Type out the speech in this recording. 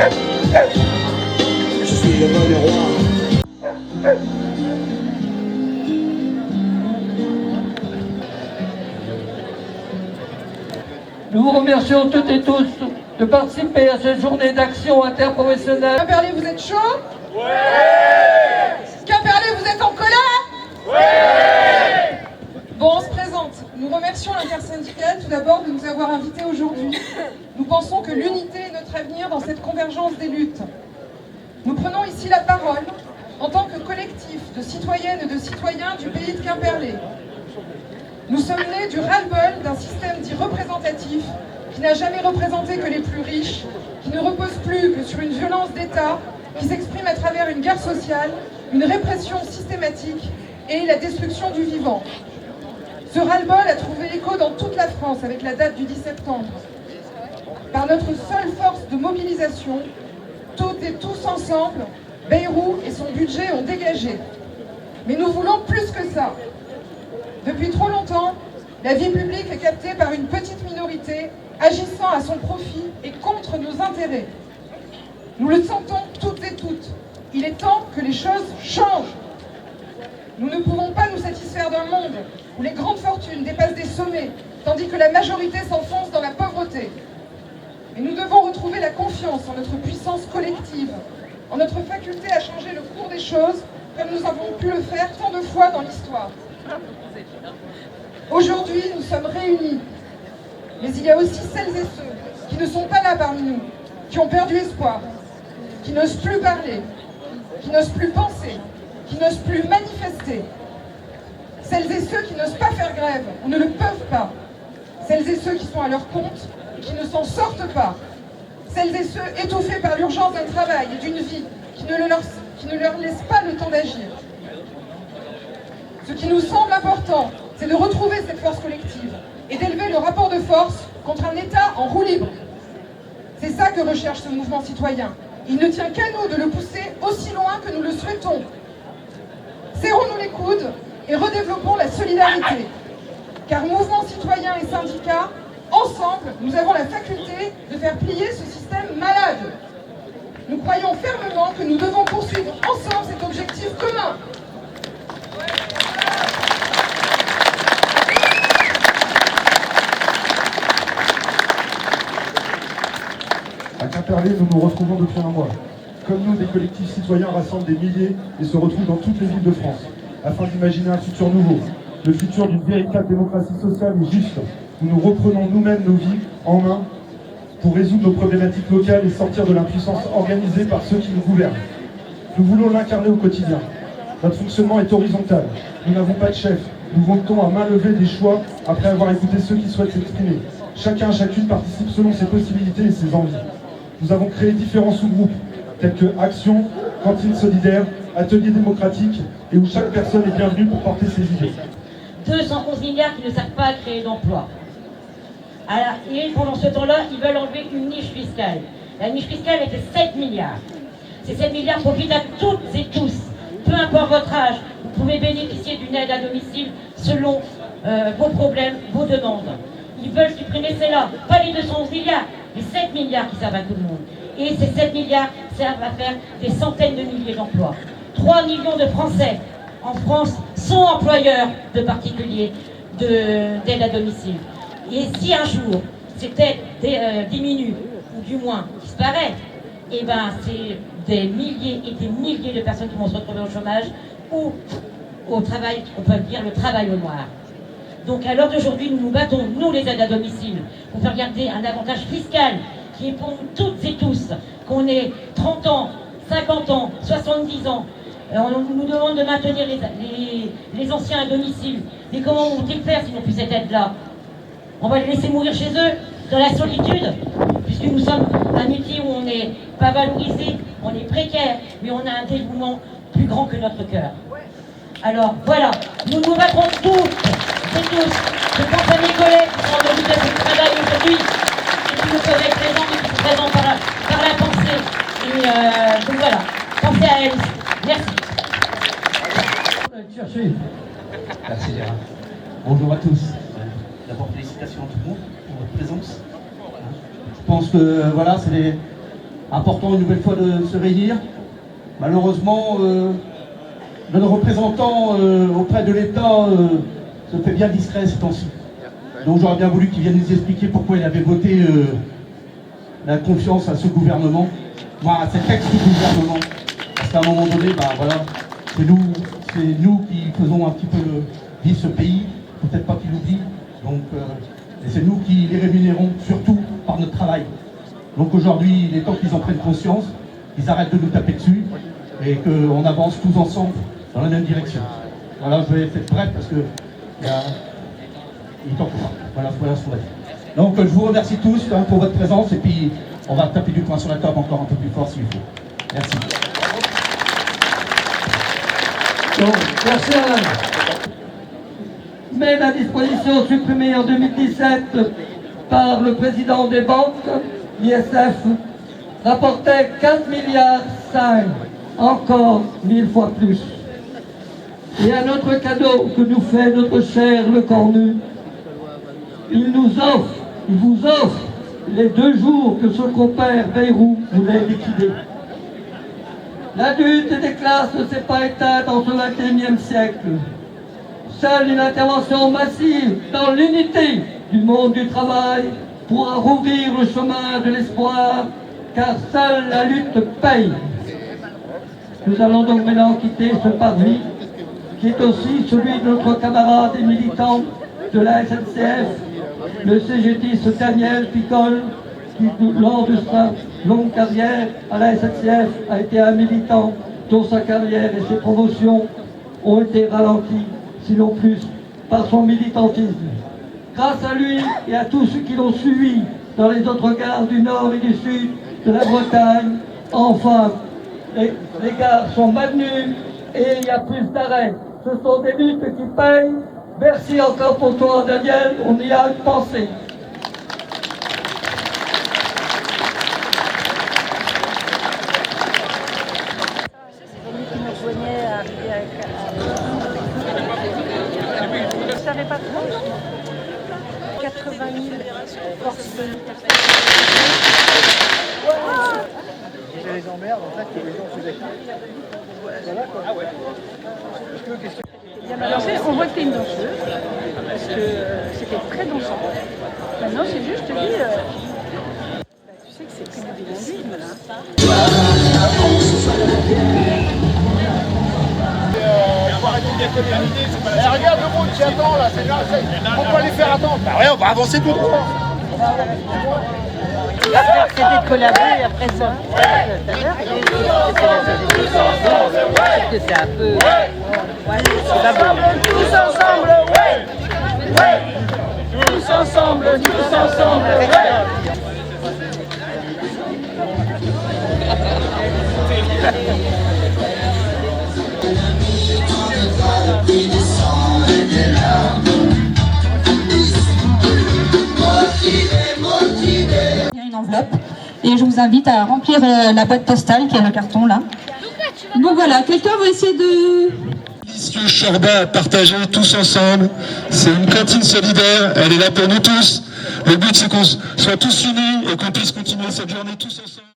Je suis le bon roi. Nous vous remercions toutes et tous de participer à cette journée d'action interprofessionnelle. Quimperlé, vous êtes chaud? Ouais! Quimperlé, vous êtes en colère? Ouais! Bon, on se présente. Nous remercions l'intersyndicale tout d'abord de nous avoir invités aujourd'hui. Nous pensons que l'unité est notre avenir dans cette convergence des luttes. Nous prenons ici la parole en tant que collectif de citoyennes et de citoyens du pays de Quimperlé. Nous sommes nés du ras-le-bol d'un système dit représentatif qui n'a jamais représenté que les plus riches, qui ne repose plus que sur une violence d'État, qui s'exprime à travers une guerre sociale, une répression systématique et la destruction du vivant. Ce ras-le-bol a trouvé écho dans toute la France avec la date du 10 septembre. Par notre seule force de mobilisation, toutes et tous ensemble, Bayrou et son budget ont dégagé. Mais nous voulons plus que ça. Depuis trop longtemps, la vie publique est captée par une petite minorité agissant à son profit et contre nos intérêts. Nous le sentons toutes et toutes. Il est temps que les choses changent. Nous ne pouvons pas nous satisfaire d'un monde où les grandes fortunes dépassent des sommets, tandis que la majorité s'enfonce dans la pauvreté. Et nous devons retrouver la confiance en notre puissance collective, en notre faculté à changer le cours des choses, comme nous avons pu le faire tant de fois dans l'histoire. Aujourd'hui, nous sommes réunis, mais il y a aussi celles et ceux qui ne sont pas là parmi nous, qui ont perdu espoir, qui n'osent plus parler, qui n'osent plus penser, qui n'osent plus manifester. Celles et ceux qui n'osent pas faire grève ou ne le peuvent pas. Celles et ceux qui sont à leur compte et qui ne s'en sortent pas. Celles et ceux étouffés par l'urgence d'un travail et d'une vie qui ne leur laissent pas le temps d'agir. Ce qui nous semble important, c'est de retrouver cette force collective et d'élever le rapport de force contre un État en roue libre. C'est ça que recherche ce mouvement citoyen. Il ne tient qu'à nous de le pousser aussi loin que nous le souhaitons. Serrons-nous les coudes et redéveloppons la solidarité. Car mouvement citoyen et syndicats, ensemble, nous avons la faculté de faire plier ce système malade. Nous croyons fermement que nous devons poursuivre ensemble cet objectif commun. À Quimperlé, nous nous retrouvons depuis un mois. Comme nous, des collectifs citoyens rassemblent des milliers et se retrouvent dans toutes les villes de France, afin d'imaginer un futur nouveau, le futur d'une véritable démocratie sociale et juste, où nous reprenons nous-mêmes nos vies en main pour résoudre nos problématiques locales et sortir de l'impuissance organisée par ceux qui nous gouvernent. Nous voulons l'incarner au quotidien. Notre fonctionnement est horizontal. Nous n'avons pas de chef. Nous votons à main levée des choix après avoir écouté ceux qui souhaitent s'exprimer. Chacun, chacune participe selon ses possibilités et ses envies. Nous avons créé différents sous-groupes, tels que Action, Cantine solidaire, Atelier démocratique, et où chaque personne est bienvenue pour porter ses idées. 211 milliards qui ne servent pas à créer d'emplois. Et pendant ce temps-là, ils veulent enlever une niche fiscale. La niche fiscale est de 7 milliards. Ces 7 milliards profitent à toutes et tous. Peu importe votre âge, vous pouvez bénéficier d'une aide à domicile selon vos problèmes, vos demandes. Ils veulent supprimer celle-là, pas les 211 milliards, les 7 milliards qui servent à tout le monde. Et ces 7 milliards servent à faire des centaines de milliers d'emplois. 3 millions de Français en France sont employeurs de particuliers d'aide à domicile. Et si un jour cette aide diminue, ou du moins disparaît, eh ben c'est des milliers et des milliers de personnes qui vont se retrouver au chômage ou au travail, on peut dire le travail au noir. Donc à l'heure d'aujourd'hui, nous nous battons, nous les aides à domicile, pour faire garder un avantage fiscal qui est pour nous toutes et tous, qu'on ait 30 ans, 50 ans, 70 ans. On nous demande de maintenir les anciens à domicile. Mais comment vont-ils faire s'ils n'ont plus cette aide-là? On va les laisser mourir chez eux, dans la solitude, puisque nous sommes un métier où on n'est pas valorisé, on est précaire, mais on a un dévouement plus grand que notre cœur. Alors voilà, nous nous battrons toutes et tous. Je pense à mes collègues qui sont en obligation de travail aujourd'hui, et qui ne peuvent être présents, mais qui sont présents par la pensée. Et donc voilà, pensez à elles. Merci. Merci Gérard. Bonjour à tous. D'abord félicitations à tout le monde pour votre présence. Je pense que voilà, c'est important une nouvelle fois de se réunir. Malheureusement, le représentant auprès de l'État se fait bien discret ces temps-ci. Donc j'aurais bien voulu qu'il vienne nous expliquer pourquoi il avait voté la confiance à ce gouvernement, à cet ex-gouvernement. Parce qu'à un moment donné, voilà, c'est nous qui faisons un petit peu vivre ce pays, peut-être pas qu'il l'oublie. Donc, et c'est nous qui les rémunérons, surtout par notre travail. Donc aujourd'hui, il est temps qu'ils en prennent conscience, qu'ils arrêtent de nous taper dessus et qu'on avance tous ensemble dans la même direction. Voilà, je vais être bref parce que il est temps pour ça. Voilà ce qu'on va dire. Donc je vous remercie tous pour votre présence et puis on va taper du poing sur la table encore un peu plus fort s'il faut. Merci. Donc, merci Alain. Mais la disposition supprimée en 2017 par le président des banques, l'ISF, rapportait 4,5 milliards, encore 1000 fois plus. Et un autre cadeau que nous fait notre cher Le Cornu, il vous offre les 2 jours que son compère Bayrou voulait liquider. La lutte des classes ne s'est pas éteinte en ce XXIe siècle. Seule une intervention massive dans l'unité du monde du travail pourra rouvrir le chemin de l'espoir, car seule la lutte paye. Nous allons donc maintenant quitter ce parvis, qui est aussi celui de notre camarade et militant de la SNCF, le CGTiste Daniel Picole, qui, lors de sa longue carrière à la SNCF, a été un militant dont sa carrière et ses promotions ont été ralenties, sinon plus, par son militantisme. Grâce à lui et à tous ceux qui l'ont suivi dans les autres gares du Nord et du Sud de la Bretagne, enfin, les gares sont maintenues et il y a plus d'arrêts. Ce sont des luttes qui payent. Merci encore pour toi, Daniel, on y a pensé. Je ne savais pas trop. 80 000 forcés. J'ai les emmerdes, en fait, que les gens se déclarent. Voilà quoi. Ah ouais. Alors, on voit que tu es une danseuse, parce que c'était très dansant. Maintenant, c'est juste, je te dis, tu sais que c'est plus du bilinguisme là. Regarde le monde qui attend là, c'est bien. Pourquoi les faire attendre? Bah rien, on va avancer tout droit. C'était de collaborer après ça. Parce que c'est un peu. Tous ensemble, ouais! Tous ensemble, tous ensemble, ouais! Une enveloppe et je vous invite à remplir la boîte postale qui est le carton là. Donc voilà, quelqu'un va essayer de... Monsieur Chorba à partager tous ensemble. C'est une cantine solidaire, elle est là pour nous tous. Le but c'est qu'on soit tous unis et qu'on puisse continuer cette journée tous ensemble.